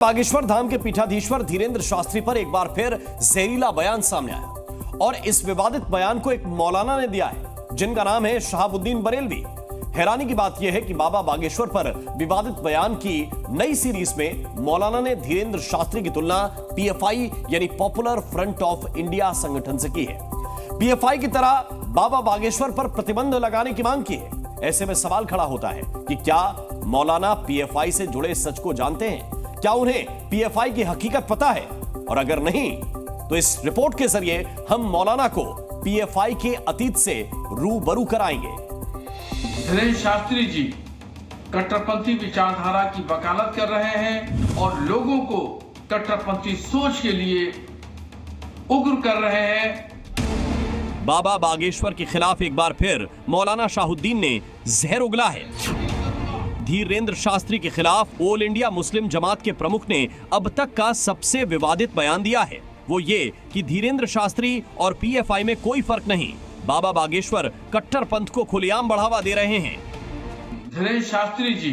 बागेश्वर धाम के पीठाधीश्वर धीरेंद्र शास्त्री पर एक बार फिर जहरीला बयान सामने आया और इस विवादित बयान को एक मौलाना ने दिया है जिनका नाम है शहाबुद्दीन बरेलवी। हैरानी की बात यह है कि बाबा बागेश्वर पर विवादित बयान की नई सीरीज में मौलाना ने धीरेंद्र शास्त्री की तुलना पीएफआई यानी पॉपुलर फ्रंट ऑफ इंडिया संगठन से की है। पीएफआई की तरह बाबा बागेश्वर पर प्रतिबंध लगाने की मांग की है। ऐसे में सवाल खड़ा होता है कि क्या मौलाना पीएफआई से जुड़े सच को जानते हैं? क्या उन्हें पीएफआई की हकीकत पता है? और अगर नहीं तो इस रिपोर्ट के जरिए हम मौलाना को पीएफआई के अतीत से रूबरू कराएंगे। धीरेंद्र शास्त्री जी कट्टरपंथी विचारधारा की वकालत कर रहे हैं और लोगों को कट्टरपंथी सोच के लिए उग्र कर रहे हैं। बाबा बागेश्वर के खिलाफ एक बार फिर मौलाना शाहुद्दीन ने जहर उगला है। धीरेंद्र शास्त्री के खिलाफ ऑल इंडिया मुस्लिम जमात के प्रमुख ने अब तक का सबसे विवादित बयान दिया है। वो ये कि धीरेंद्र शास्त्री और पीएफआई में कोई फर्क नहीं, बाबा बागेश्वर कट्टरपंथ को खुलेआम बढ़ावा दे रहे हैं। धीरेंद्र शास्त्री जी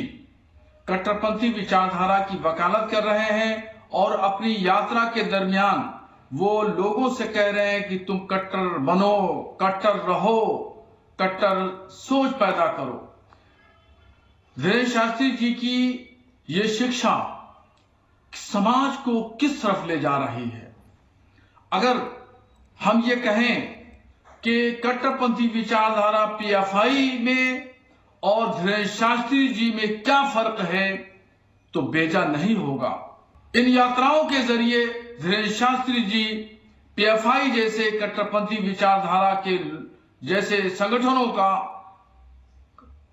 कट्टरपंथी विचारधारा की वकालत कर रहे हैं और अपनी यात्रा के दरमियान वो लोगों से कह रहे हैं कि तुम कट्टर बनो, कट्टर रहो, कट्टर सोच पैदा करो। धीरेंद्र शास्त्री जी की ये शिक्षा समाज को किस तरफ ले जा रही है? अगर हम ये कहें कि कट्टरपंथी विचारधारा पीएफआई में और धीरेंद्र शास्त्री जी में क्या फर्क है तो बेजा नहीं होगा। इन यात्राओं के जरिए धीरेंद्र शास्त्री जी पीएफआई जैसे कट्टरपंथी विचारधारा के जैसे संगठनों का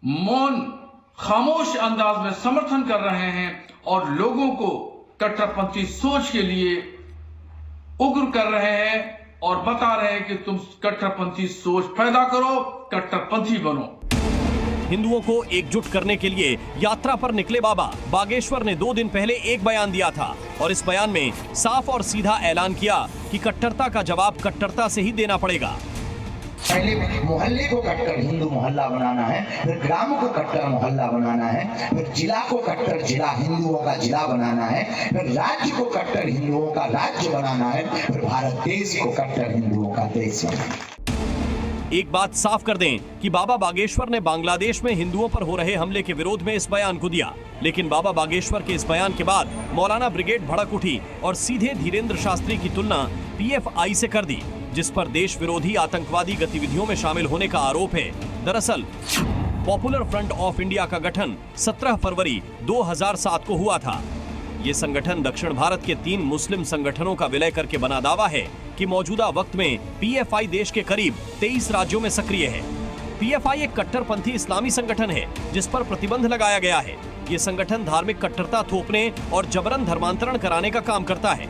मौन खामोश अंदाज में समर्थन कर रहे हैं और लोगों को कट्टरपंथी सोच के लिए उग्र कर रहे हैं और बता रहे हैं कि तुम कट्टरपंथी सोच पैदा करो, कट्टरपंथी बनो। हिंदुओं को एकजुट करने के लिए यात्रा पर निकले बाबा बागेश्वर ने 2 दिन पहले एक बयान दिया था और इस बयान में साफ और सीधा ऐलान किया कि कट्टरता का जवाब कट्टरता से ही देना पड़ेगा। पहले मोहल्ले को कट्टर हिंदू मोहल्ला बनाना है, फिर ग्राम को कट्टर मोहल्ला बनाना है, फिर जिला को कट्टर जिला हिंदुओं का जिला बनाना है, फिर राज्य को कट्टर हिंदुओं का राज्य बनाना है, फिर भारत देश को कट्टर हिंदुओं का देश बनाना है। एक बात साफ कर दें कि बाबा बागेश्वर ने बांग्लादेश में हिंदुओं पर हो रहे हमले के विरोध में इस बयान को दिया, लेकिन बाबा बागेश्वर के इस बयान के बाद मौलाना ब्रिगेड भड़क उठी और सीधे धीरेंद्र शास्त्री की तुलना पीएफआई से कर दी, जिस पर देश विरोधी आतंकवादी गतिविधियों में शामिल होने का आरोप है। दरअसल पॉपुलर फ्रंट ऑफ इंडिया का गठन 17 फरवरी 2007 को हुआ था। ये संगठन दक्षिण भारत के 3 मुस्लिम संगठनों का विलय करके बना दावा है कि मौजूदा वक्त में पीएफआई देश के करीब 23 राज्यों में सक्रिय है। पीएफआई एक कट्टरपंथी इस्लामी संगठन है जिस पर प्रतिबंध लगाया गया है। ये संगठन धार्मिक कट्टरता थोपने और जबरन धर्मांतरण कराने का काम करता है।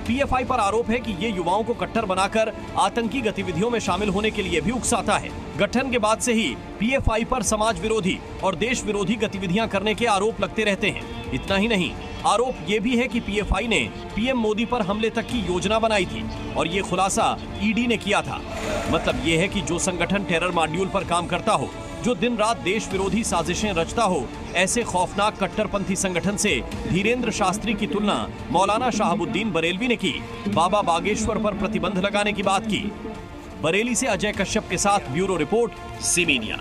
पीएफआई पर आरोप है कि ये युवाओं को कट्टर बनाकर आतंकी गतिविधियों में शामिल होने के लिए भी उकसाता है। गठन के बाद से ही पीएफआई पर समाज विरोधी और देश विरोधी गतिविधियां करने के आरोप लगते रहते हैं। इतना ही नहीं, आरोप ये भी है कि पीएफआई ने पीएम मोदी पर हमले तक की योजना बनाई थी और ये खुलासा ईडी ने किया था। मतलब ये है कि जो संगठन टेरर मॉड्यूल पर काम करता हो, जो दिन रात देश विरोधी साजिशें रचता हो, ऐसे खौफनाक कट्टरपंथी संगठन से धीरेंद्र शास्त्री की तुलना मौलाना शहाबुद्दीन बरेलवी ने की। बाबा बागेश्वर पर प्रतिबंध लगाने की बात की। बरेली से अजय कश्यप के साथ ब्यूरो रिपोर्ट, सी मीडिया।